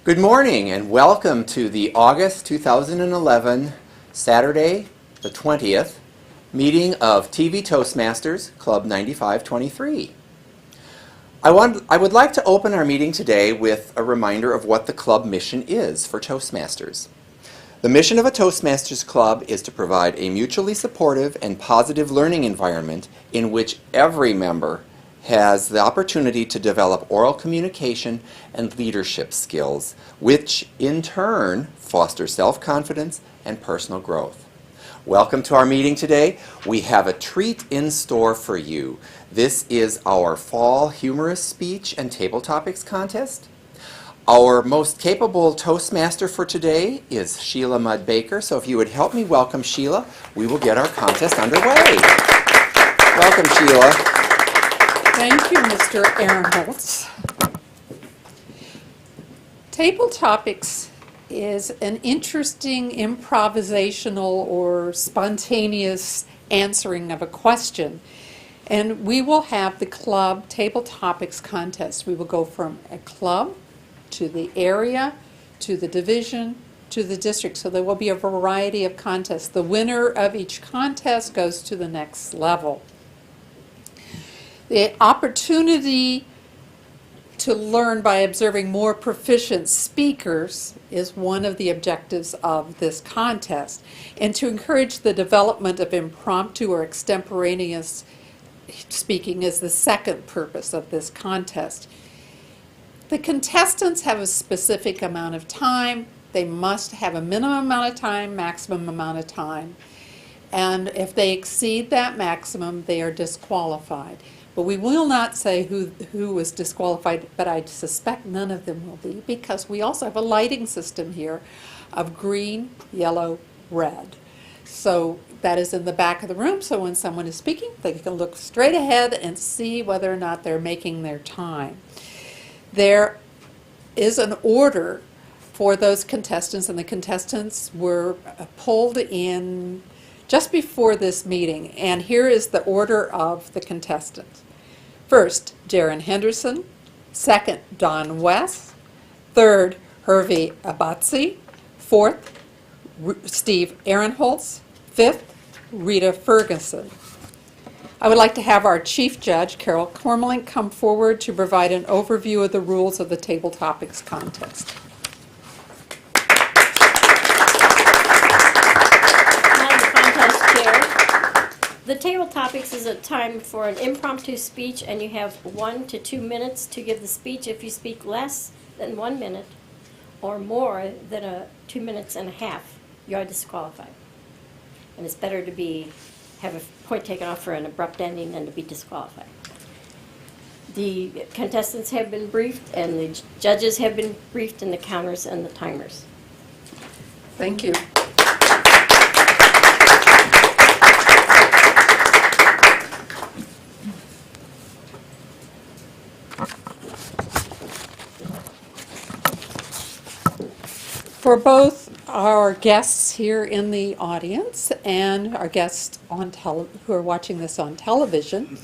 Good morning and welcome to the August 2011, Saturday the 20th, meeting of TV Toastmasters, Club 9523. I would like to open our meeting today with a reminder of what the club mission is for Toastmasters. The mission of a Toastmasters Club is to provide a mutually supportive and positive learning environment in which every member has the opportunity to develop oral communication and leadership skills, which in turn foster self-confidence and personal growth. Welcome to our meeting today. We have a treat in store for you. This is our fall humorous speech and Tabletopics contest. Our most capable Toastmaster for today is Sheila Mudd Baker, so if you would help me welcome Sheila, we will get our contest underway. Welcome, Sheila. Thank you, Mr. Ahrenholz. Tabletopics is an interesting improvisational or spontaneous answering of a question. And we will have the club Tabletopics contest. We will go from a club to the area, to the division, to the district. So there will be a variety of contests. The winner of each contest goes to the next level. The opportunity to learn by observing more proficient speakers is one of the objectives of this contest, and to encourage the development of impromptu or extemporaneous speaking is the second purpose of this contest. The contestants have a specific amount of time. They must have a minimum amount of time, maximum amount of time, and if they exceed that maximum, they are disqualified. But we will not say who was disqualified, but I suspect none of them will be, because we also have a lighting system here of green, yellow, red. So that is in the back of the room, so when someone is speaking, they can look straight ahead and see whether or not they're making their time. There is an order for those contestants, and the contestants were pulled in just before this meeting, and here is the order of the contestants. First, Darren Henderson. Second, Wess. Third, Hervey Abotsi. Fourth, Steve Ahrenholz. Fifth, Rita Ferguson. I would like to have our chief judge, Carol Cormelink, come forward to provide an overview of the rules of the Tabletopics contest. The Tabletopics is a time for an impromptu speech, and you have 1 to 2 minutes to give the speech. If you speak less than 1 minute or more than 2 minutes and a half, you are disqualified. And it's better to have a point taken off for an abrupt ending than to be disqualified. The contestants have been briefed, and the judges have been briefed, and the counters and the timers. Thank you. For both our guests here in the audience and our guests who are watching this on television,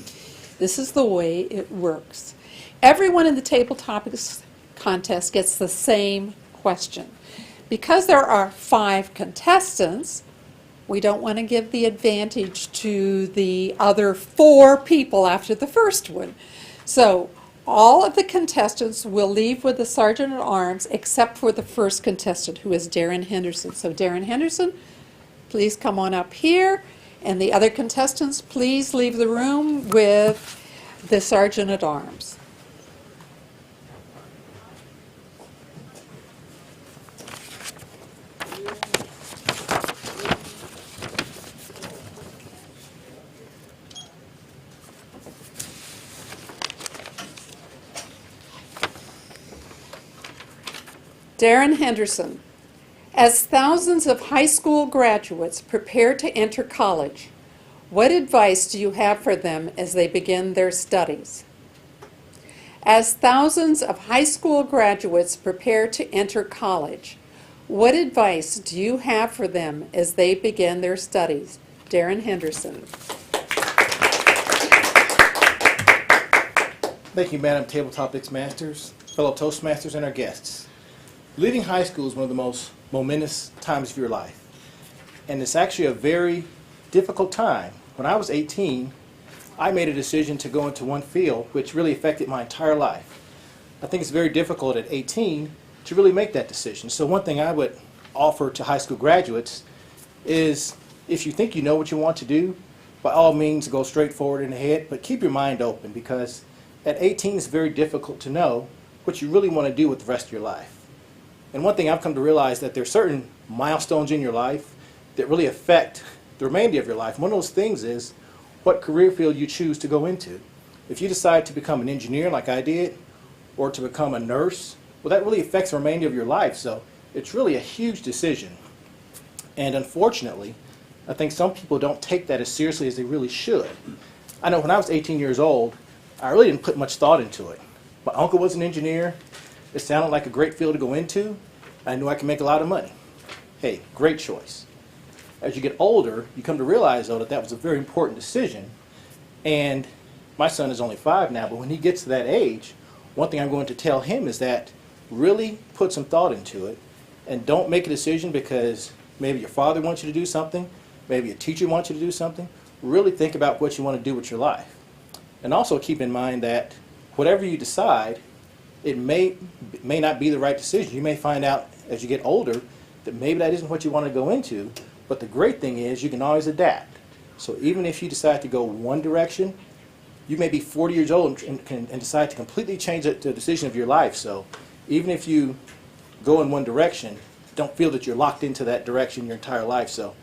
this is the way it works. Everyone in the Tabletopics contest gets the same question. Because there are 5 contestants, we don't want to give the advantage to the other 4 people after the first one. So all of the contestants will leave with the Sergeant at Arms except for the first contestant, who is Darren Henderson. So Darren Henderson, please come on up here. And the other contestants, please leave the room with the Sergeant at Arms. Darren Henderson. As thousands of high school graduates prepare to enter college, what advice do you have for them as they begin their studies? As thousands of high school graduates prepare to enter college, what advice do you have for them as they begin their studies? Darren Henderson. Thank you, Madam Tabletopics Masters, fellow Toastmasters, and our guests. leaving high school is one of the most momentous times of your life. And it's actually a very difficult time. When I was 18, I made a decision to go into one field which really affected my entire life. I think it's very difficult at 18 to really make that decision. So one thing I would offer to high school graduates is, if you think you know what you want to do, by all means go straight forward and ahead, but keep your mind open, because at 18 it's very difficult to know what you really want to do with the rest of your life. And one thing I've come to realize, that there are certain milestones in your life that really affect the remainder of your life. One of those things is what career field you choose to go into. If you decide to become an engineer like I did, or to become a nurse, well, that really affects the remainder of your life. So it's really a huge decision. And unfortunately, I think some people don't take that as seriously as they really should. I know when I was 18 years old, I really didn't put much thought into it. My uncle was an engineer. It sounded like a great field to go into. I knew I could make a lot of money. Hey, great choice. As you get older, you come to realize, though, that that was a very important decision. And my son is only 5 now, but when he gets to that age, one thing I'm going to tell him is that really put some thought into it, and don't make a decision because maybe your father wants you to do something, maybe a teacher wants you to do something. Really think about what you want to do with your life. And also keep in mind that whatever you decide, it may not be the right decision. You may find out as you get older that maybe that isn't what you want to go into, but the great thing is you can always adapt. So even if you decide to go one direction, you may be 40 years old and decide to completely change the decision of your life. So even if you go in one direction, don't feel that you're locked into that direction your entire life. So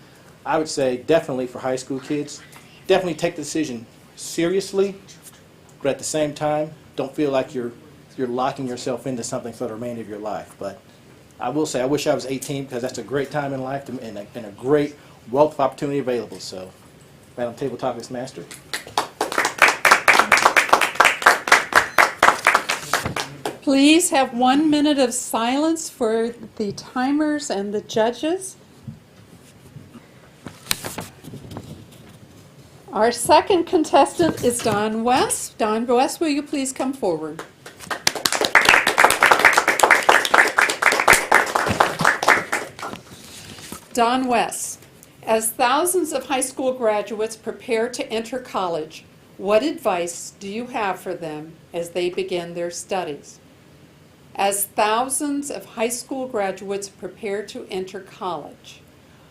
I would say definitely for high school kids, definitely take the decision seriously, but at the same time, don't feel like you're locking yourself into something for the remainder of your life. But I will say I wish I was 18, because that's a great time in life and a great wealth of opportunity available. So, Madam Tabletopics Master. Please have 1 minute of silence for the timers and the judges. Our second contestant is Don Wess. Don Wess, will you please come forward? Don Wess, as thousands of high school graduates prepare to enter college, what advice do you have for them as they begin their studies? As thousands of high school graduates prepare to enter college,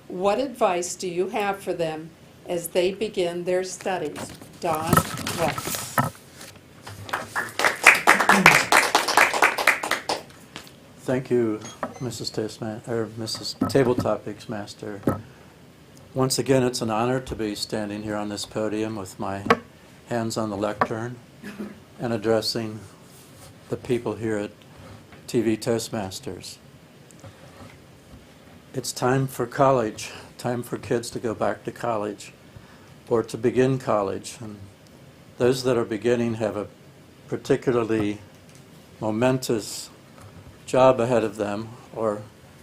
what advice do you have for them as they begin their studies? Don Wess. Thank you, Mrs. Mrs. Tabletopics Master. Once again, it's an honor to be standing here on this podium with my hands on the lectern and addressing the people here at TV Toastmasters. It's time for college, time for kids to go back to college or to begin college. And those that are beginning have a particularly momentous job ahead of them, or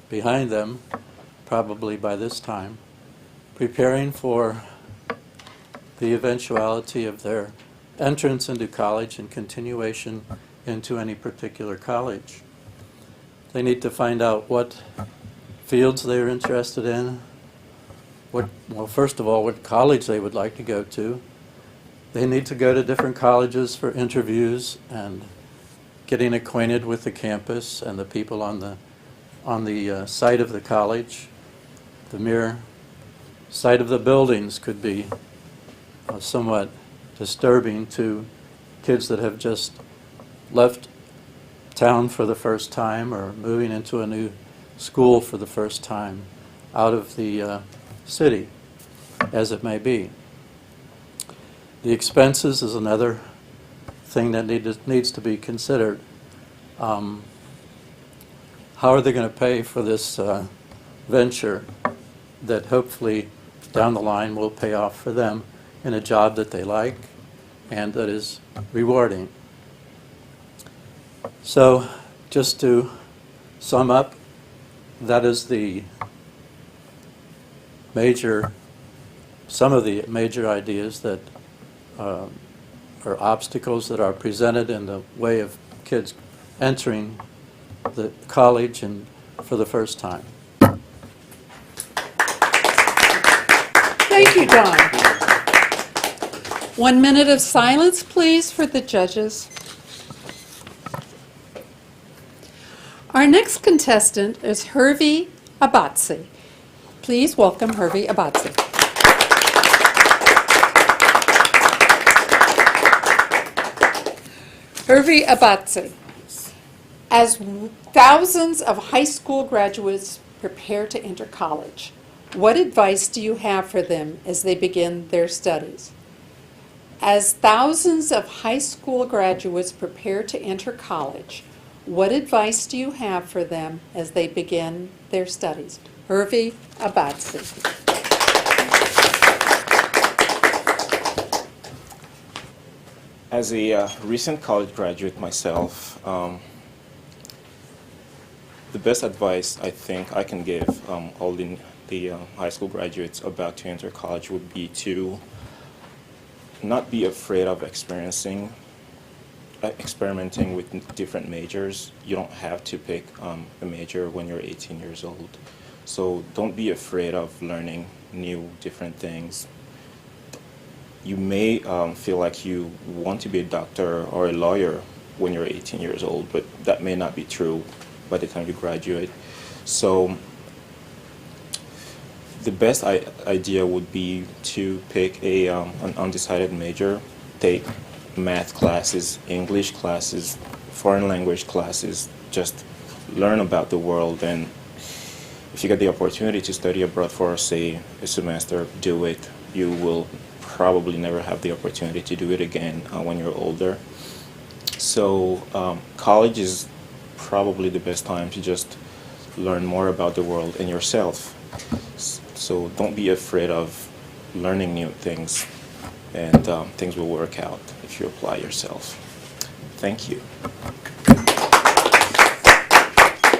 behind them, probably by this time, preparing for the eventuality of their entrance into college and continuation into any particular college. They need to find out what fields they're interested in, first of all, what college they would like to go to. They need to go to different colleges for interviews and getting acquainted with the campus and the people on the site of the college. The mere sight of the buildings could be somewhat disturbing to kids that have just left town for the first time or moving into a new school for the first time out of the city, as it may be. The expenses is another thing that needs to be considered. How are they going to pay for this venture that hopefully down the line will pay off for them in a job that they like and that is rewarding? So, just to sum up, that is some of the major ideas that or obstacles that are presented in the way of kids entering the college and for the first time. Thank you, Don. 1 minute of silence, please, for the judges. Our next contestant is Hervey Abotsi. Please welcome Hervey Abotsi. Hervey Abotsi. As thousands of high school graduates prepare to enter college, what advice do you have for them as they begin their studies? As thousands of high school graduates prepare to enter college, what advice do you have for them as they begin their studies? Hervey Abotsi. As a recent college graduate myself, the best advice I think I can give all the high school graduates about to enter college would be to not be afraid of experimenting with different majors. You don't have to pick a major when you're 18 years old. So don't be afraid of learning new, different things. You may feel like you want to be a doctor or a lawyer when you're 18 years old, but that may not be true by the time you graduate. So the best idea would be to pick an undecided major, take math classes, English classes, foreign language classes, just learn about the world. And if you get the opportunity to study abroad for, say, a semester, do it. You will probably never have the opportunity to do it again when you're older. So college is probably the best time to just learn more about the world and yourself. So don't be afraid of learning new things, and things will work out if you apply yourself. Thank you.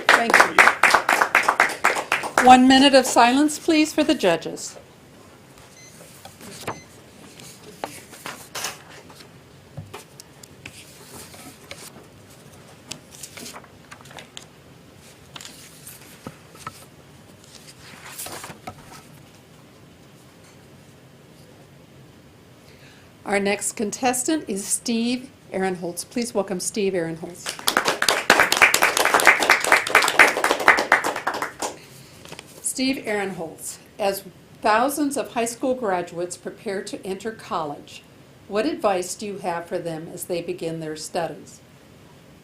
Thank you. 1 minute of silence, please, for the judges. Our next contestant is Steve Ahrenholz. Please welcome Steve Ahrenholz. Steve Ahrenholz, as thousands of high school graduates prepare to enter college, what advice do you have for them as they begin their studies?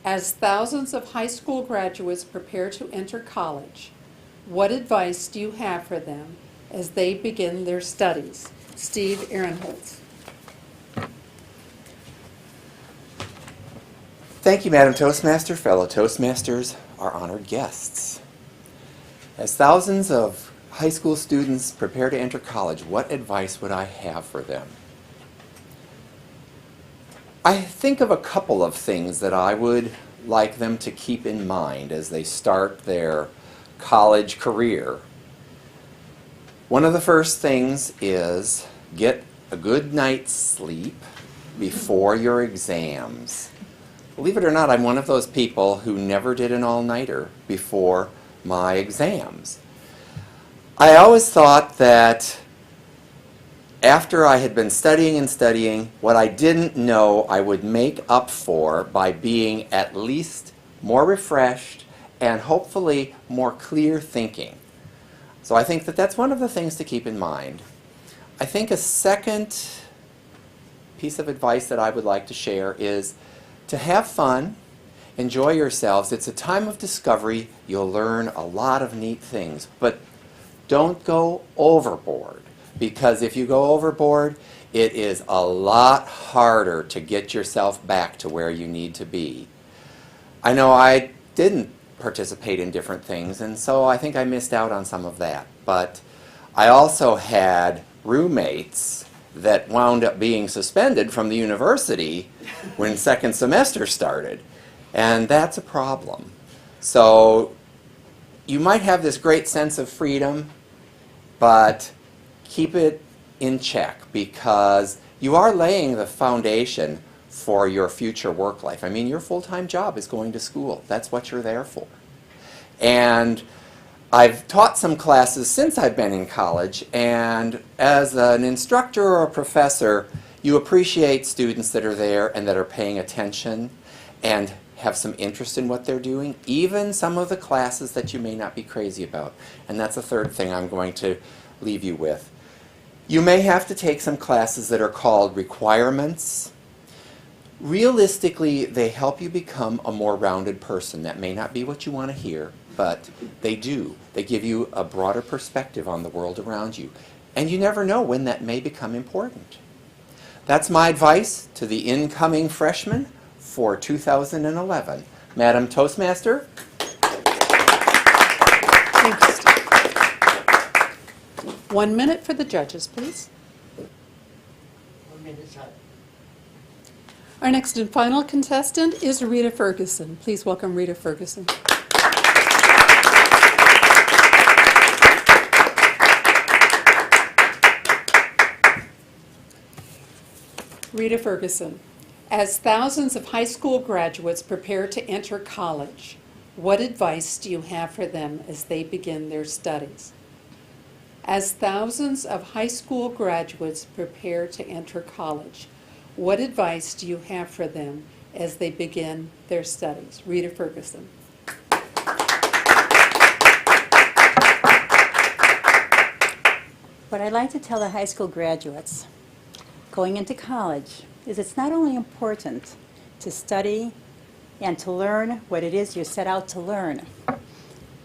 As thousands of high school graduates prepare to enter college, what advice do you have for them as they begin their studies? Steve Ahrenholz. Thank you, Madam Toastmaster, fellow Toastmasters, our honored guests. As thousands of high school students prepare to enter college, what advice would I have for them? I think of a couple of things that I would like them to keep in mind as they start their college career. One of the first things is get a good night's sleep before your exams. Believe it or not, I'm one of those people who never did an all-nighter before my exams. I always thought that after I had been studying and studying, what I didn't know I would make up for by being at least more refreshed and hopefully more clear thinking. So I think that that's one of the things to keep in mind. I think a second piece of advice that I would like to share is to have fun, enjoy yourselves. It's a time of discovery. You'll learn a lot of neat things, but don't go overboard, because if you go overboard, it is a lot harder to get yourself back to where you need to be. I know I didn't participate in different things, and so I think I missed out on some of that, but I also had roommates that wound up being suspended from the university when second semester started. And that's a problem. So you might have this great sense of freedom, but keep it in check, because you are laying the foundation for your future work life. I mean, your full-time job is going to school. That's what you're there for. And I've taught some classes since I've been in college, and as an instructor or a professor, you appreciate students that are there and that are paying attention and have some interest in what they're doing, even some of the classes that you may not be crazy about. And that's the third thing I'm going to leave you with. You may have to take some classes that are called requirements. Realistically, they help you become a more rounded person. That may not be what you want to hear, but they do. They give you a broader perspective on the world around you. And you never know when that may become important. That's my advice to the incoming freshmen for 2011. Madam Toastmaster? Thank you, Steve. 1 minute for the judges, please. 1 minute time. Our next and final contestant is Rita Ferguson. Please welcome Rita Ferguson. Rita Ferguson. As thousands of high school graduates prepare to enter college, what advice do you have for them as they begin their studies? As thousands of high school graduates prepare to enter college, what advice do you have for them as they begin their studies? Rita Ferguson. What I'd like to tell the high school graduates going into college is it's not only important to study and to learn what it is you set out to learn,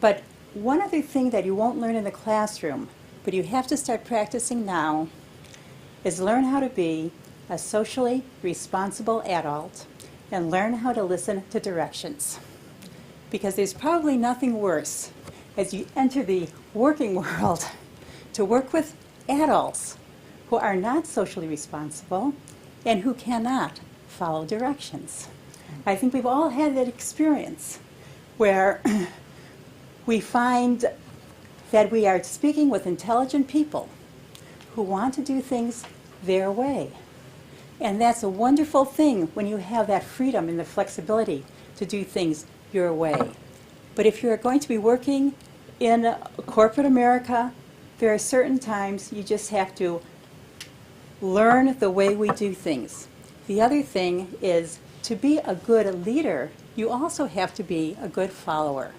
but one other thing that you won't learn in the classroom, but you have to start practicing now, is learn how to be a socially responsible adult and learn how to listen to directions. Because there's probably nothing worse as you enter the working world to work with adults who are not socially responsible and who cannot follow directions. I think we've all had that experience where we find that we are speaking with intelligent people who want to do things their way. And that's a wonderful thing when you have that freedom and the flexibility to do things your way. But if you're going to be working in corporate America, there are certain times you just have to learn the way we do things. The other thing is to be a good leader, you also have to be a good follower.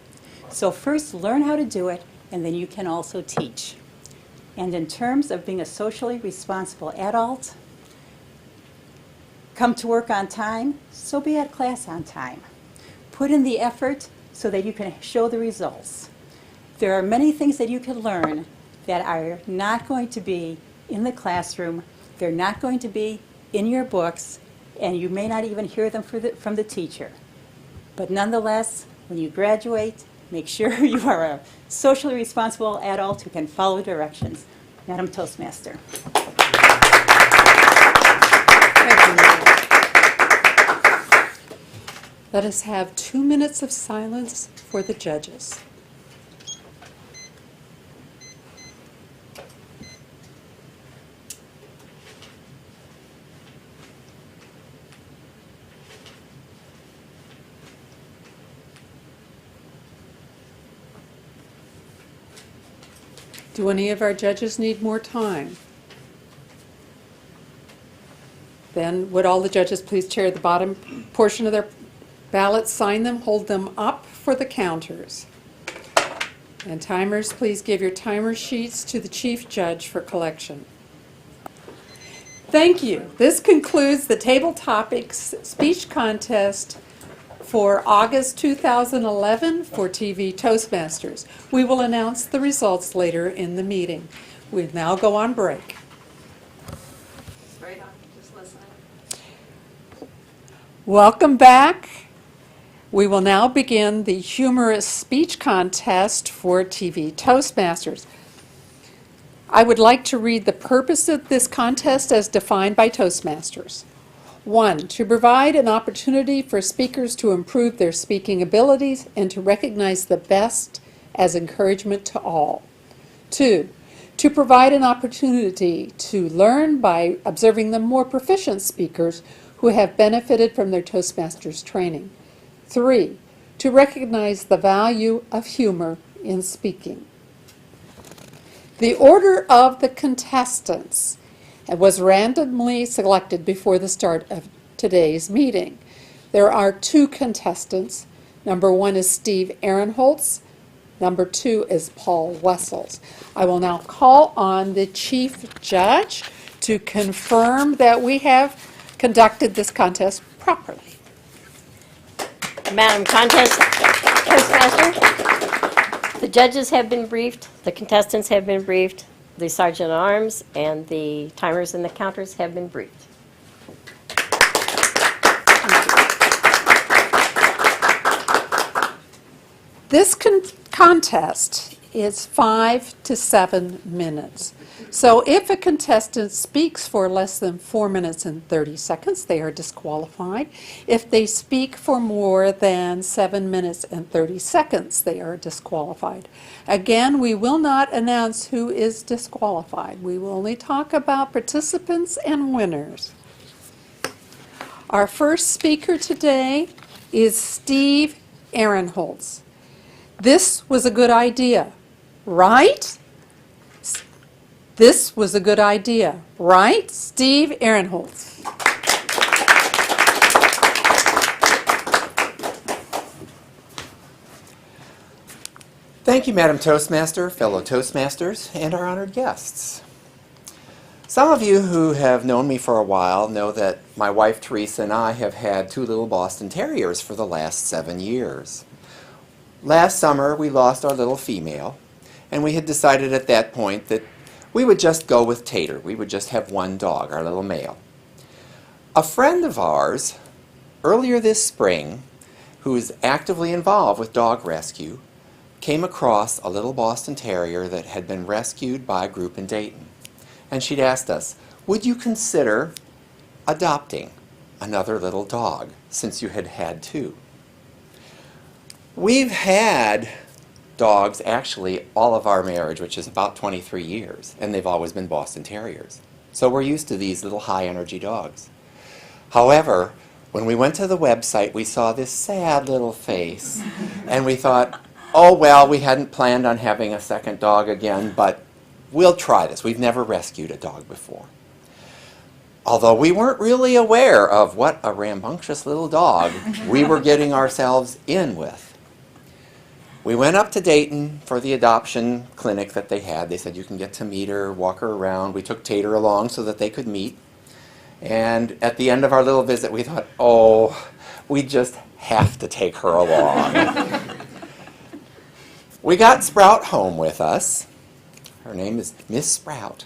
So first learn how to do it, and then you can also teach. And in terms of being a socially responsible adult, come to work on time, so be at class on time. Put in the effort so that you can show the results. There are many things that you can learn that are not going to be in the classroom, they're not going to be in your books, and you may not even hear them from the teacher. But nonetheless, when you graduate, make sure you are a socially responsible adult who can follow directions. Madam Toastmaster. Let us have 2 minutes of silence for the judges. Do any of our judges need more time? Then would all the judges please chair the bottom portion of their ballots, sign them, hold them up for the counters. And timers, please give your timer sheets to the chief judge for collection. Thank you. This concludes the Tabletopics speech contest for August 2011 for TV Toastmasters. We will announce the results later in the meeting. We now go on break. Welcome back. We will now begin the humorous speech contest for TV Toastmasters. I would like to read the purpose of this contest as defined by Toastmasters. 1, to provide an opportunity for speakers to improve their speaking abilities and to recognize the best as encouragement to all. 2, to provide an opportunity to learn by observing the more proficient speakers who have benefited from their Toastmasters training. 3, to recognize the value of humor in speaking. The order of the contestants was randomly selected before the start of today's meeting. There are 2 contestants. Number 1 is Steve Ahrenholz. Number 2 is Paul Wessels. I will now call on the chief judge to confirm that we have conducted this contest properly. Madam Toastmaster, the judges have been briefed, the contestants have been briefed, the sergeant-at-arms and the timers and the counters have been briefed. This contest is 5 to 7 minutes. So if a contestant speaks for less than 4 minutes and 30 seconds, they are disqualified. If they speak for more than 7 minutes and 30 seconds, they are disqualified. Again, we will not announce who is disqualified. We will only talk about participants and winners. Our first speaker today is Steve Ahrenholz. This was a good idea, right? This was a good idea, right? Steve Ahrenholz. Thank you, Madam Toastmaster, fellow Toastmasters, and our honored guests. Some of you who have known me for a while know that my wife Teresa and I have had 2 little Boston Terriers for the last 7 years. Last summer, we lost our little female, and we had decided at that point that we would just go with Tater. We would just have 1 dog, our little male. A friend of ours, earlier this spring, who is actively involved with dog rescue, came across a little Boston Terrier that had been rescued by a group in Dayton. And she'd asked us, would you consider adopting another little dog since you had had 2? We've had dogs actually all of our marriage, which is about 23 years, and they've always been Boston Terriers. So we're used to these little high-energy dogs. However, when we went to the website, we saw this sad little face, and we thought, oh, well, we hadn't planned on having a second dog again, but we'll try this. We've never rescued a dog before. Although we weren't really aware of what a rambunctious little dog we were getting ourselves in with. We went up to Dayton for the adoption clinic that they had. They said you can get to meet her, walk her around. We took Tater along so that they could meet. And at the end of our little visit, we thought, oh, we just have to take her along. We got Sprout home with us. Her name is Miss Sprout.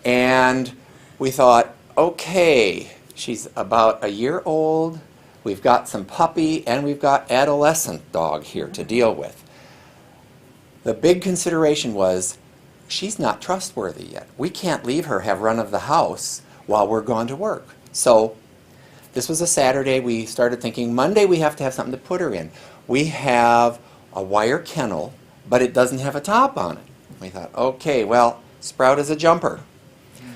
And we thought, okay, she's about a year old. We've got some puppy, and we've got adolescent dog here to deal with. The big consideration was, she's not trustworthy yet. We can't leave her have run of the house while we're gone to work. So this was a Saturday. We started thinking, Monday we have to have something to put her in. We have a wire kennel, but it doesn't have a top on it. We thought, okay, well, Sprout is a jumper,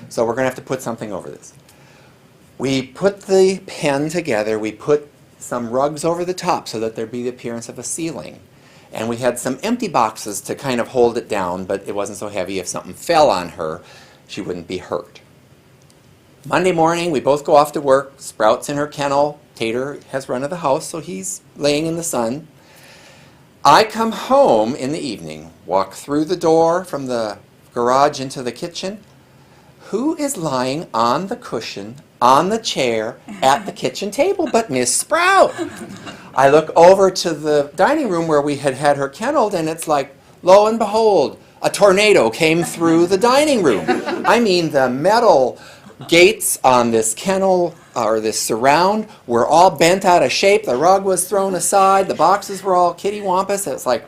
so we're going to have to put something over this. We put the pen together, we put some rugs over the top so that there'd be the appearance of a ceiling. And we had some empty boxes to kind of hold it down, but it wasn't so heavy if something fell on her, she wouldn't be hurt. Monday morning, we both go off to work. Sprout's in her kennel. Tater has run of the house, so he's laying in the sun. I come home in the evening, walk through the door from the garage into the kitchen. Who is lying on the cushion, on the chair, at the kitchen table but Miss Sprout? I look over to the dining room where we had had her kenneled, and it's like, lo and behold, a tornado came through the dining room. I mean, the metal gates on this kennel, or this surround, were all bent out of shape. The rug was thrown aside. The boxes were all kitty-wampus. It's like,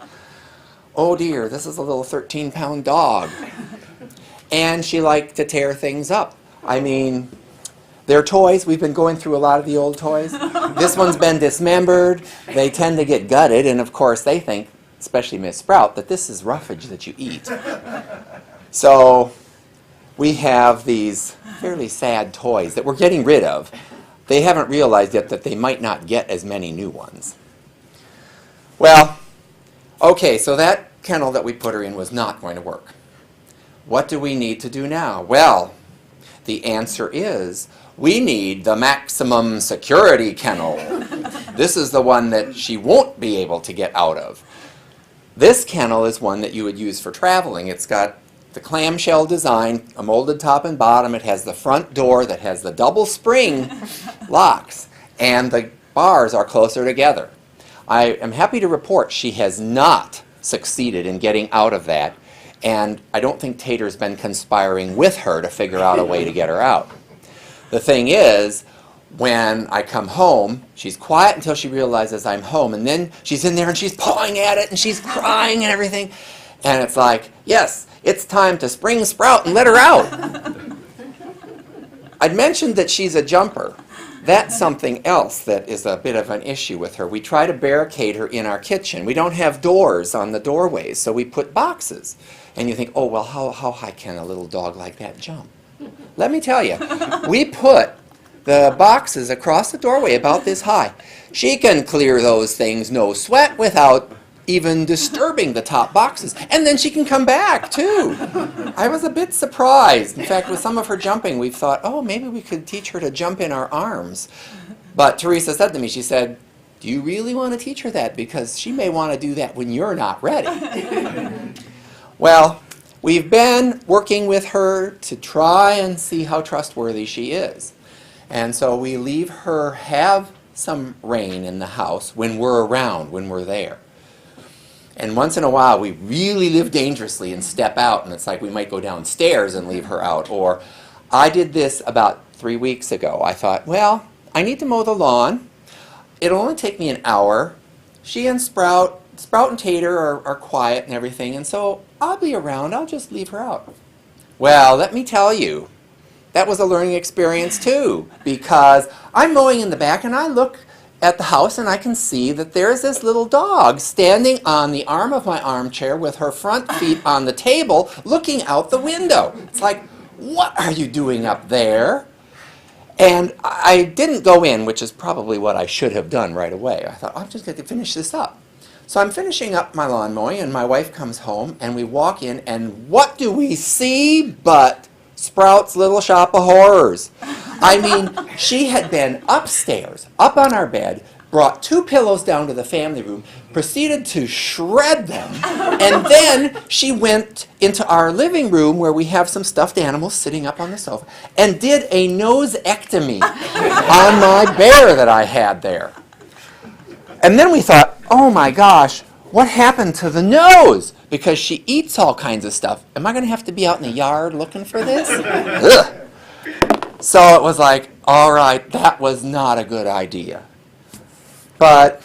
oh dear, this is a little 13-pound dog. And she liked to tear things up. I mean, they're toys. We've been going through a lot of the old toys. This one's been dismembered. They tend to get gutted, and of course they think, especially Miss Sprout, that this is roughage that you eat. So we have these fairly sad toys that we're getting rid of. They haven't realized yet that they might not get as many new ones. Well, okay, so that kennel that we put her in was not going to work. What do we need to do now? Well, the answer is we need the maximum security kennel. This is the one that she won't be able to get out of. This kennel is one that you would use for traveling. It's got the clamshell design, a molded top and bottom. It has the front door that has the double spring locks, and the bars are closer together. I am happy to report she has not succeeded in getting out of that, and I don't think Tater's been conspiring with her to figure out a way to get her out. The thing is, when I come home, she's quiet until she realizes I'm home, and then she's in there and she's pawing at it and she's crying and everything, and it's like, yes, it's time to spring sprout and let her out. I'd mentioned that she's a jumper. That's something else that is a bit of an issue with her. We try to barricade her in our kitchen. We don't have doors on the doorways, so we put boxes. And you think, oh, well, how high can a little dog like that jump? Let me tell you, we put the boxes across the doorway about this high. She can clear those things, no sweat, without even disturbing the top boxes. And then she can come back, too. I was a bit surprised. In fact, with some of her jumping, we thought, oh, maybe we could teach her to jump in our arms. But Teresa said to me, she said, do you really want to teach her that? Because she may want to do that when you're not ready. Well, we've been working with her to try and see how trustworthy she is. And so we leave her have some rein in the house when we're around, when we're there. And once in a while, we really live dangerously and step out, and it's like we might go downstairs and leave her out. Or I did this about 3 weeks ago. I thought, well, I need to mow the lawn. It'll only take me an hour. She and Sprout and Tater are quiet and everything, and so I'll be around. I'll just leave her out. Well, let me tell you, that was a learning experience too, because I'm mowing in the back, and I look at the house and I can see that there's this little dog standing on the arm of my armchair with her front feet on the table looking out the window. It's like, what are you doing up there? And I didn't go in, which is probably what I should have done right away. I thought, I'm just going to finish this up. So I'm finishing up my lawn mowing, and my wife comes home, and we walk in, and what do we see but Sprout's Little Shop of Horrors? I mean, she had been upstairs, up on our bed, brought 2 pillows down to the family room, proceeded to shred them, and then she went into our living room where we have some stuffed animals sitting up on the sofa, and did a noseectomy on my bear that I had there. And then we thought, oh my gosh, what happened to the nose? Because she eats all kinds of stuff. Am I going to have to be out in the yard looking for this? Ugh. So it was like, all right, that was not a good idea. But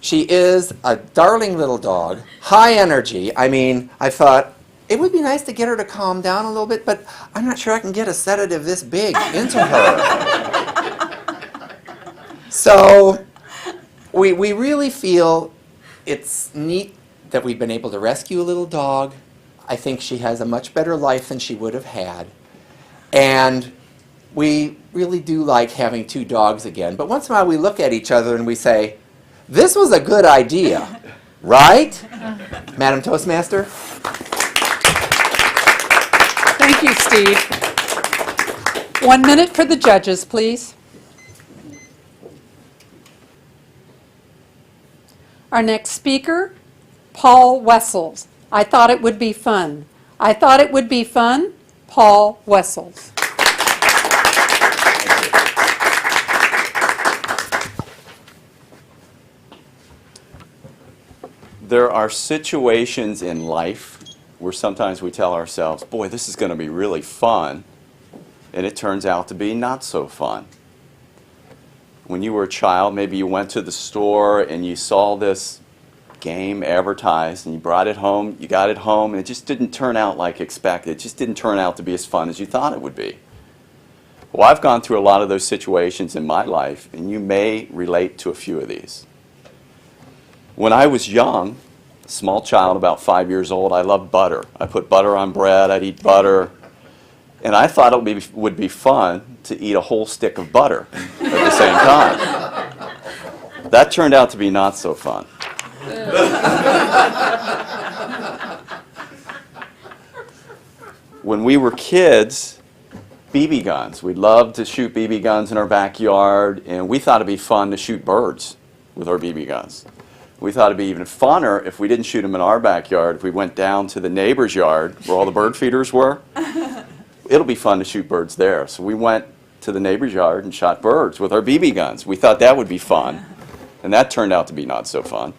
she is a darling little dog, high energy. I mean, I thought, it would be nice to get her to calm down a little bit, but I'm not sure I can get a sedative this big into her. So we really feel it's neat that we've been able to rescue a little dog. I think she has a much better life than she would have had. And we really do like having 2 dogs again. But once in a while we look at each other and we say, this was a good idea, right? Madam Toastmaster? Thank you, Steve. 1 minute for the judges, please. Our next speaker, Paul Wessels. I thought it would be fun. I thought it would be fun, Paul Wessels. There are situations in life where sometimes we tell ourselves, boy, this is going to be really fun, and it turns out to be not so fun. When you were a child, maybe you went to the store and you saw this game advertised and you brought it home, you got it home, and it just didn't turn out like expected. It just didn't turn out to be as fun as you thought it would be. Well, I've gone through a lot of those situations in my life, and you may relate to a few of these. When I was young, a small child, about 5 years old, I loved butter. I put butter on bread, I'd eat butter, and I thought it would be fun to eat a whole stick of butter at the same time. That turned out to be not so fun. When we were kids, BB guns. We loved to shoot BB guns in our backyard, and we thought it'd be fun to shoot birds with our BB guns. We thought it'd be even funner if we didn't shoot them in our backyard, if we went down to the neighbor's yard where all the bird feeders were. It'll be fun to shoot birds there. So we went to the neighbor's yard and shot birds with our BB guns. We thought that would be fun, and that turned out to be not so fun.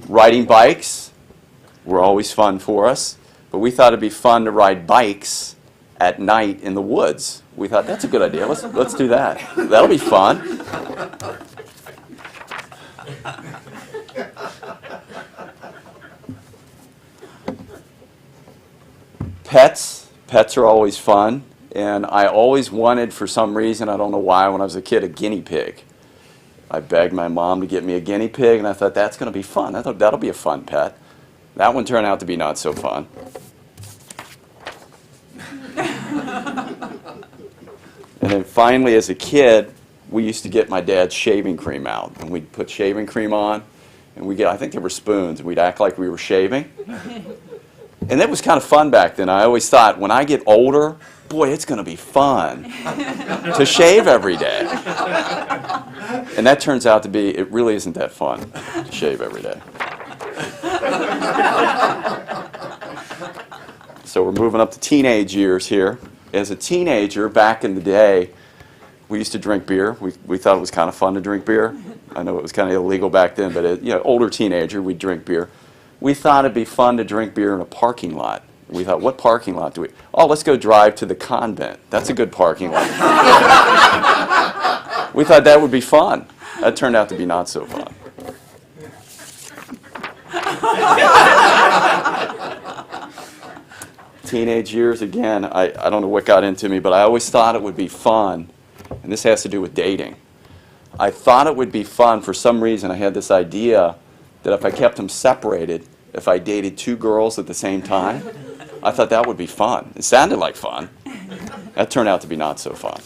Riding bikes were always fun for us, but we thought it'd be fun to ride bikes at night in the woods. We thought, that's a good idea. Let's do that. That'll be fun. Pets are always fun, and I always wanted, for some reason, I don't know why, when I was a kid, a guinea pig. I begged my mom to get me a guinea pig, and I thought, that's going to be fun. I thought that'll be a fun pet. That one turned out to be not so fun. And then finally, as a kid, we used to get my dad's shaving cream out, and we'd put shaving cream on, and we'd get, I think they were spoons, and we'd act like we were shaving. And that was kind of fun back then. I always thought, when I get older, boy, it's going to be fun to shave every day. And that turns out to be, it really isn't that fun to shave every day. So we're moving up to teenage years here. As a teenager, back in the day, we used to drink beer. We thought it was kind of fun to drink beer. I know it was kind of illegal back then, but older teenager, we'd drink beer. We thought it'd be fun to drink beer in a parking lot. We thought, what parking lot do we? Oh, let's go drive to the convent. That's a good parking lot. We thought that would be fun. That turned out to be not so fun. Teenage years, again, I don't know what got into me, but I always thought it would be fun, and this has to do with dating. I thought it would be fun, for some reason I had this idea that if I kept them separated, if I dated two girls at the same time, I thought that would be fun. It sounded like fun. That turned out to be not so fun.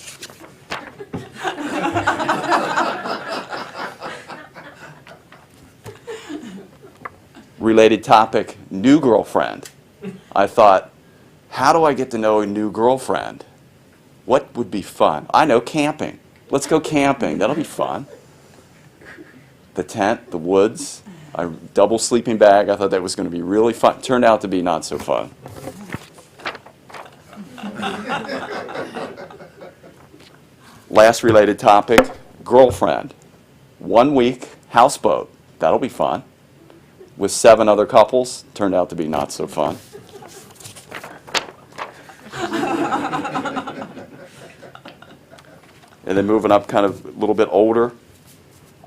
Related topic, new girlfriend. I thought, how do I get to know a new girlfriend? What would be fun? I know, camping. Let's go camping. That'll be fun. The tent, the woods, a double sleeping bag. I thought that was going to be really fun. Turned out to be not so fun. Last related topic, girlfriend. 1 week, houseboat. That'll be fun. With 7 other couples, turned out to be not so fun. And then moving up kind of a little bit older,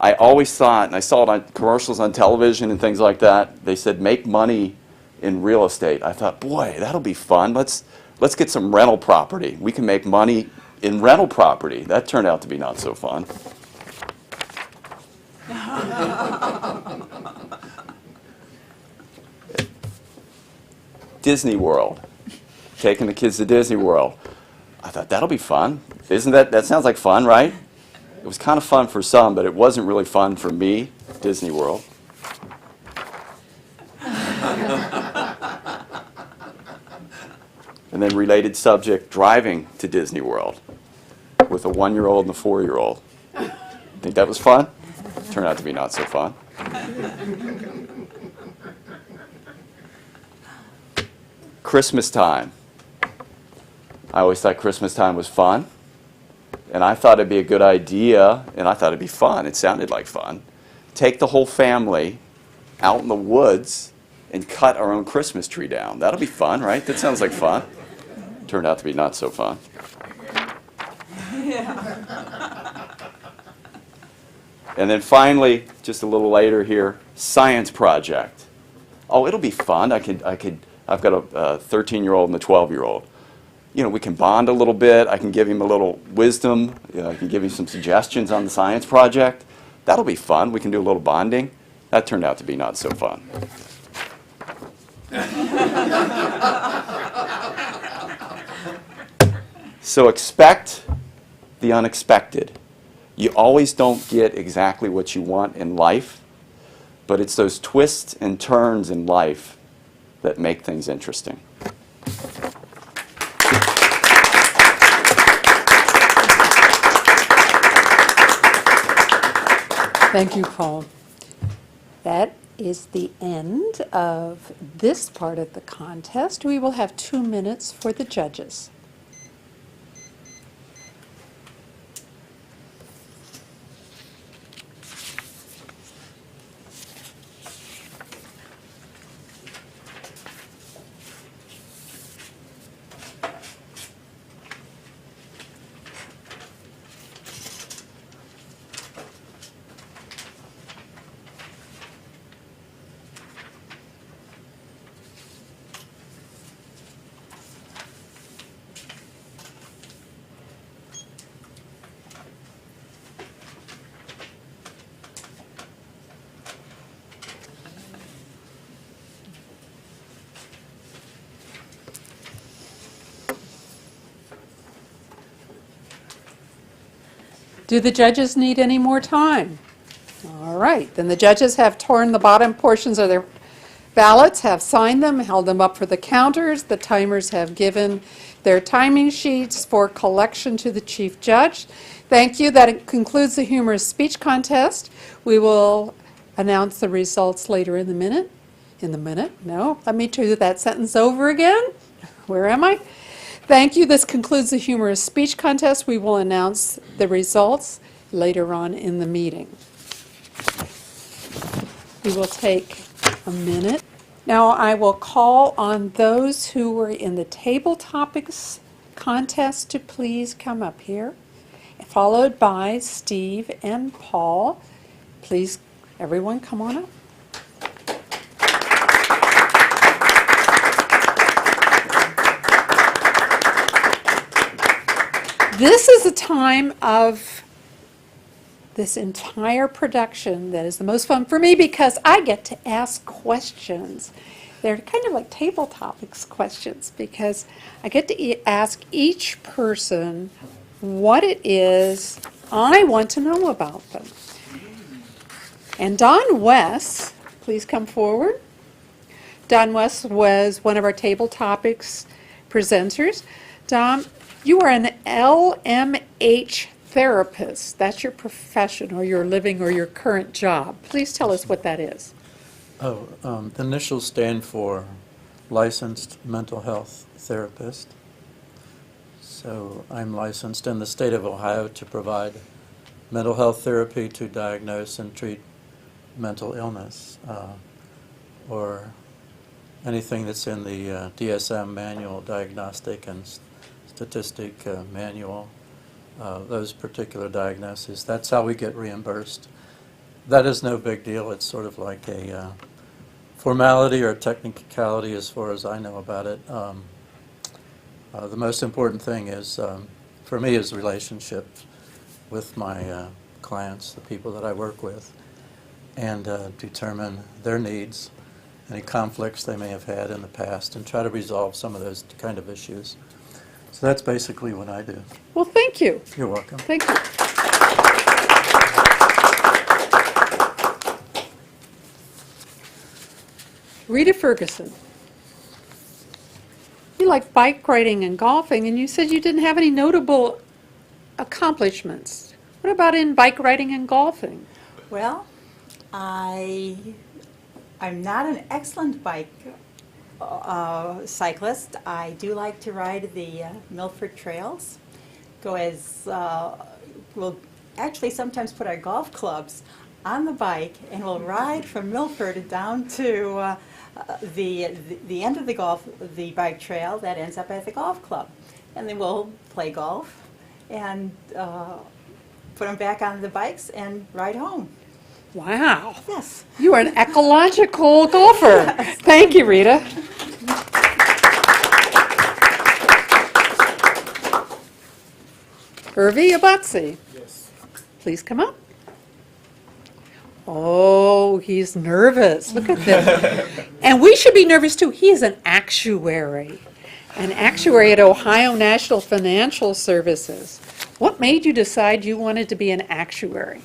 I always thought, and I saw it on commercials on television and things like that, they said make money in real estate. I thought, boy, that'll be fun. Let's get some rental property. We can make money in rental property. That turned out to be not so fun. Disney World. Taking the kids to Disney World. I thought that'll be fun. Isn't that sounds like fun, right? It was kind of fun for some, but it wasn't really fun for me, Disney World. And then related subject, driving to Disney World with a 1-year-old and a 4-year-old. Think that was fun? Turned out to be not so fun. Christmas time. I always thought Christmas time was fun. And I thought it'd be a good idea, and I thought it'd be fun. It sounded like fun. Take the whole family out in the woods and cut our own Christmas tree down. That'll be fun, right? That sounds like fun. Turned out to be not so fun. And then finally, just a little later here, science project. Oh, it'll be fun. I've got a 13-year-old and a 12-year-old. You know, we can bond a little bit. I can give him a little wisdom. I can give him some suggestions on the science project. That'll be fun. We can do a little bonding. That turned out to be not so fun. So expect the unexpected. You always don't get exactly what you want in life, but it's those twists and turns in life that make things interesting. Thank you, Paul. That is the end of this part of the contest. We will have 2 minutes for the judges. Do the judges need any more time? All right, then the judges have torn the bottom portions of their ballots, have signed them, held them up for the counters. The timers have given their timing sheets for collection to the chief judge. Thank you. That concludes the humorous speech contest. We will announce the results later in the minute. No, let me do that sentence over again. Where am I? Thank you. This concludes the humorous speech contest. We will announce the results later on in the meeting. We will take a minute. Now I will call on those who were in the Tabletopics contest to please come up here, followed by Steve and Paul. Please, everyone, come on up. This is a time of this entire production that is the most fun for me because I get to ask questions. They're kind of like Tabletopics questions because I get to ask each person what it is I want to know about them. And Don Wess, please come forward. Don Wess was one of our Tabletopics presenters. Don, you are an LMH therapist. That's your profession or your living or your current job. Please tell us what that is. The initials stand for Licensed Mental Health Therapist. So I'm licensed in the state of Ohio to provide mental health therapy to diagnose and treat mental illness or anything that's in the DSM manual, diagnostic and statistic manual, those particular diagnoses. That's how we get reimbursed. That is no big deal. It's sort of like a formality or a technicality as far as I know about it. The most important thing is, for me, is relationship with my clients, the people that I work with, and determine their needs, any conflicts they may have had in the past, and try to resolve some of those kind of issues. So that's basically what I do. Well, thank you. You're welcome. Thank you. Rita Ferguson. You like bike riding and golfing, and you said you didn't have any notable accomplishments. What about in bike riding and golfing? Well, I'm not an excellent bike cyclist. I do like to ride the Milford trails. We'll actually sometimes put our golf clubs on the bike and we'll ride from Milford down to the end of the bike trail that ends up at the golf club. And then we'll play golf and put them back on the bikes and ride home. Wow. Yes. You are an ecological golfer. Thank you, Rita. Hervey, Abotsi. Yes. Please come up. Oh, he's nervous. Look at this. And we should be nervous too. He is an actuary. an actuary at Ohio National Financial Services. What made you decide you wanted to be an actuary?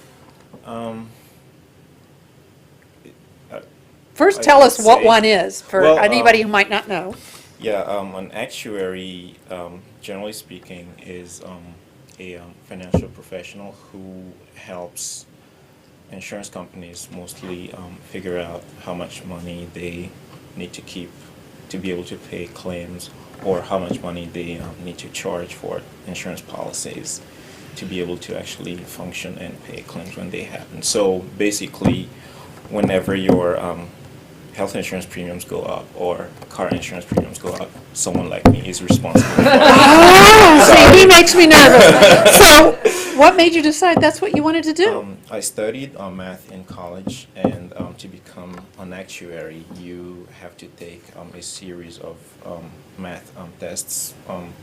First, tell us what one is for anybody who might not know. Yeah, an actuary, generally speaking, is a financial professional who helps insurance companies mostly figure out how much money they need to keep to be able to pay claims, or how much money they need to charge for insurance policies to be able to actually function and pay claims when they happen. So basically, whenever your health insurance premiums go up or car insurance premiums go up, someone like me is responsible for it. Oh, see, he makes me nervous. So, what made you decide that's what you wanted to do? I studied math in college, and to become an actuary, you have to take a series of math tests,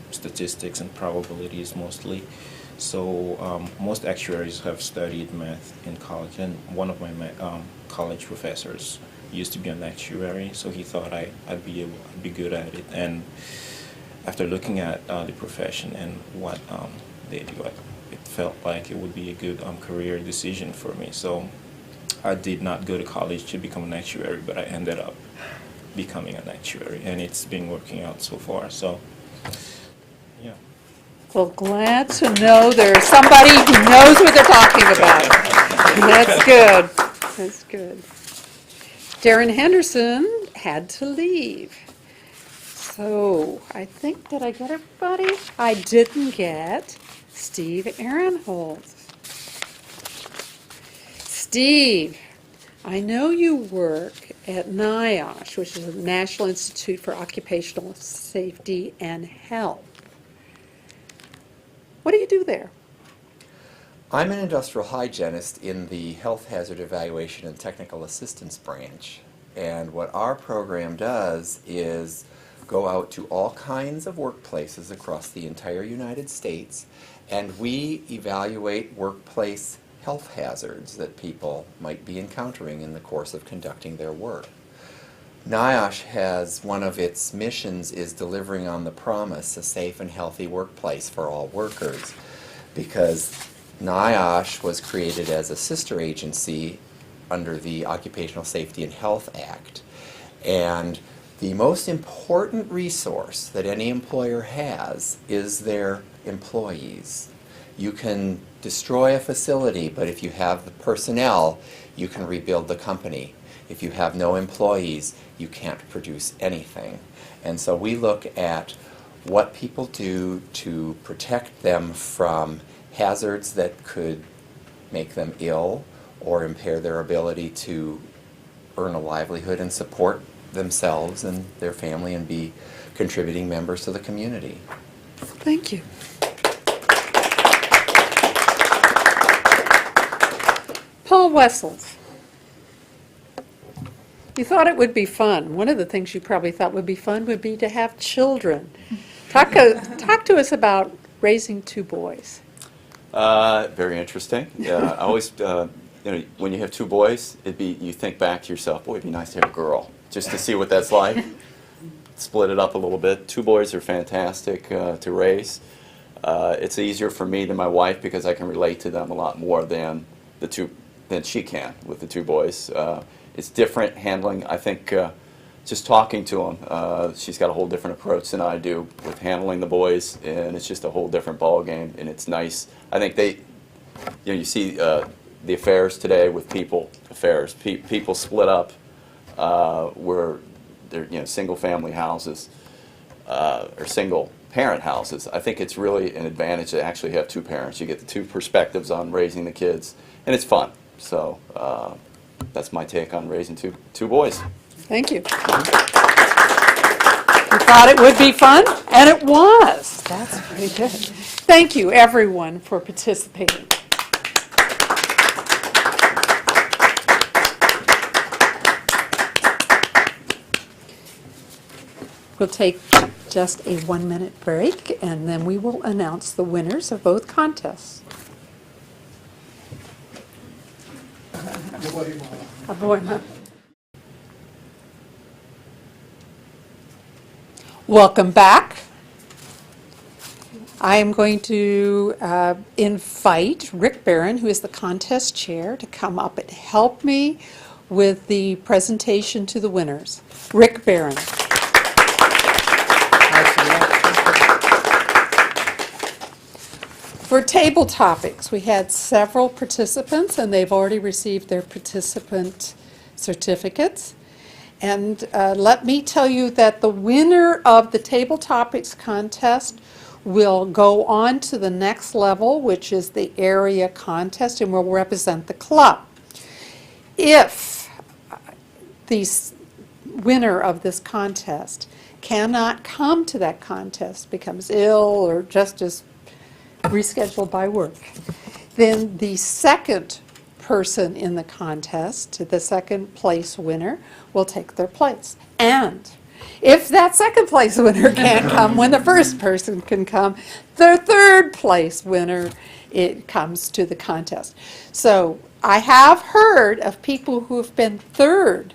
statistics and probabilities mostly. So most actuaries have studied math in college, and one of my college professors used to be an actuary, so he thought I'd be good at it. And after looking at the profession and what they do, it felt like it would be a good career decision for me. So I did not go to college to become an actuary, but I ended up becoming an actuary, and it's been working out so far. So, yeah. Well, glad to know there's somebody who knows what they're talking about. That's good. That's good. Darren Henderson had to leave. So I think, did I get everybody? I didn't get Steve Ahrenholz. Steve, I know you work at NIOSH, which is the National Institute for Occupational Safety and Health. What do you do there? I'm an industrial hygienist in the Health Hazard Evaluation and Technical Assistance branch. And what our program does is go out to all kinds of workplaces across the entire United States, and we evaluate workplace health hazards that people might be encountering in the course of conducting their work. NIOSH has, one of its missions is delivering on the promise, a safe and healthy workplace for all workers, because NIOSH was created as a sister agency under the Occupational Safety and Health Act. And the most important resource that any employer has is their employees. You can destroy a facility, but if you have the personnel, you can rebuild the company. If you have no employees, you can't produce anything. And so we look at what people do to protect them from hazards that could make them ill or impair their ability to earn a livelihood and support themselves and their family and be contributing members to the community. Thank you. Paul Wessels. You thought it would be fun. One of the things you probably thought would be fun would be to have children. Talk to us about raising two boys. Very interesting. I always, when you have two boys, you think back to yourself, boy, it'd be nice to have a girl, just to see what that's like. Split it up a little bit. Two boys are fantastic to raise. It's easier for me than my wife because I can relate to them a lot more than she can with the two boys. It's different handling, I think, just talking to them. She's got a whole different approach than I do with handling the boys, and it's just a whole different ball game, and it's nice. I think you see the affairs today with people split up where they're single family houses or single parent houses. I think it's really an advantage to actually have two parents. You get the two perspectives on raising the kids, and it's fun. So that's my take on raising two boys. Thank you. You thought it would be fun, and it was. That's pretty good. Thank you, everyone, for participating. We'll take just a 1-minute break, and then we will announce the winners of both contests. Welcome back. I am going to invite Rick Barron, who is the contest chair, to come up and help me with the presentation to the winners. Rick Barron. For table topics, we had several participants, and they've already received their participant certificates. And let me tell you that the winner of the table topics contest will go on to the next level, which is the area contest, and will represent the club. If the winner of this contest cannot come to that contest, becomes ill, or just is rescheduled by work, then the second person in the contest, the second place winner, will take their place. And if that second place winner can't come when the first person can come, the third place winner, it comes to the contest. So I have heard of people who have been third,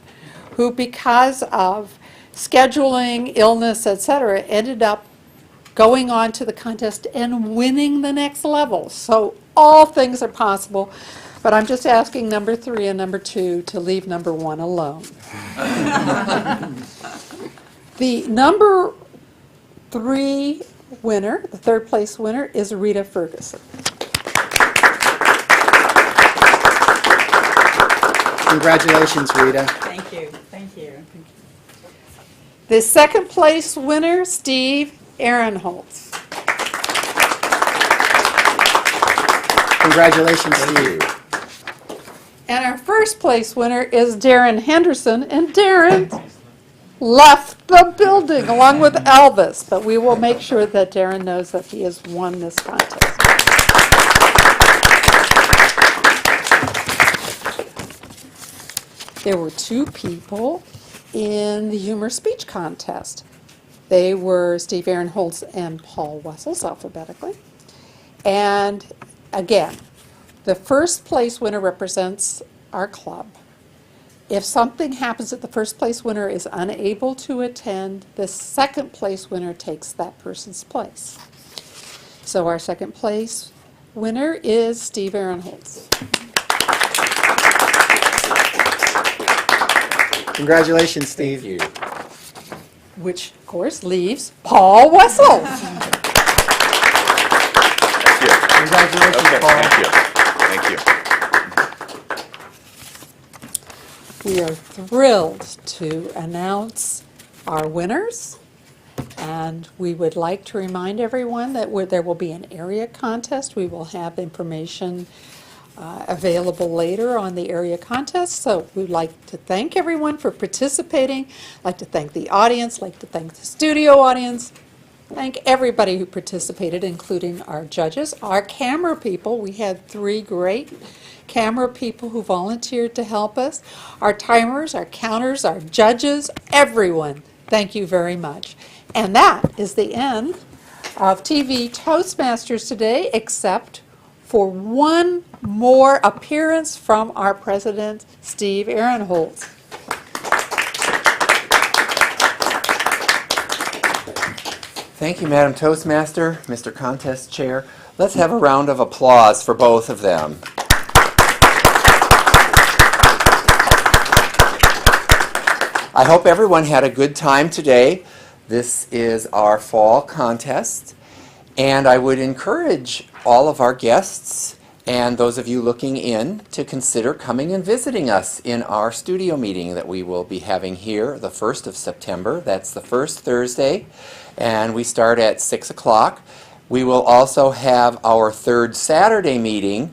who because of scheduling, illness, etc., ended up going on to the contest and winning the next level. So all things are possible, but I'm just asking number 3 and number 2 to leave number 1 alone. The number 3 winner, the third place winner, is Rita Ferguson. Congratulations, Rita. Thank you. Thank you. The second place winner, Steve Ahrenholz. Congratulations, Steve. And our first place winner is Darren Henderson, and Darren left the building along with Elvis, but we will make sure that Darren knows that he has won this contest. There were 2 people in the humor speech contest. They were Steve Ahrenholz and Paul Wessels, alphabetically. And again, the first place winner represents our club. If something happens that the first place winner is unable to attend, the second place winner takes that person's place. So our second place winner is Steve Ahrenholz. Congratulations, Steve. Thank you. Which, of course, leaves Paul Wessels. Congratulations, Okay, Paul. thank you. We are thrilled to announce our winners, and we would like to remind everyone that there will be an area contest. We will have information available later on the area contest. So we'd like to thank everyone for participating. I'd like to thank the audience, like to thank the studio audience, thank everybody who participated, including our judges, our camera people. We had 3 great camera people who volunteered to help us, our timers, our counters, our judges, everyone. Thank you very much. And that is the end of TV Toastmasters today, except for one more appearance from our president, Steve Ahrenholz. Thank you, Madam Toastmaster, Mr. Contest Chair. Let's have a round of applause for both of them. I hope everyone had a good time today. This is our fall contest, and I would encourage all of our guests and those of you looking in to consider coming and visiting us in our studio meeting that we will be having here the 1st of September. That's the first Thursday, and we start at 6 o'clock. We will also have our third Saturday meeting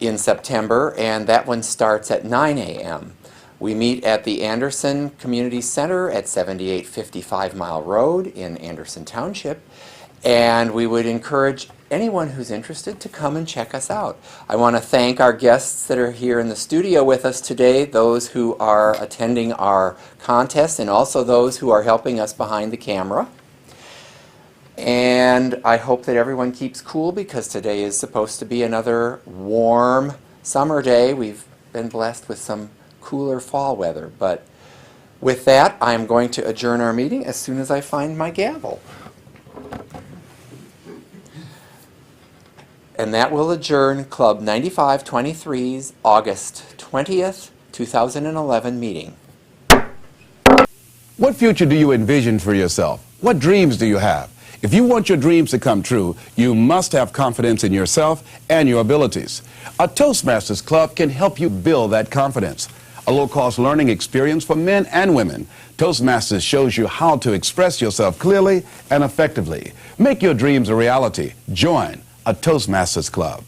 in September, and that one starts at 9 a.m. We meet at the Anderson Community Center at 7855 Mile Road in Anderson Township, and we would encourage anyone who's interested to come and check us out. I want to thank our guests that are here in the studio with us today, those who are attending our contest, and also those who are helping us behind the camera. And I hope that everyone keeps cool, because today is supposed to be another warm summer day. We've been blessed with some cooler fall weather. But with that, I'm going to adjourn our meeting as soon as I find my gavel. And that will adjourn Club 9523's August 20th, 2011 meeting. What future do you envision for yourself? What dreams do you have? If you want your dreams to come true, you must have confidence in yourself and your abilities. A Toastmasters Club can help you build that confidence. A low-cost learning experience for men and women. Toastmasters shows you how to express yourself clearly and effectively. Make your dreams a reality. Join a Toastmasters Club.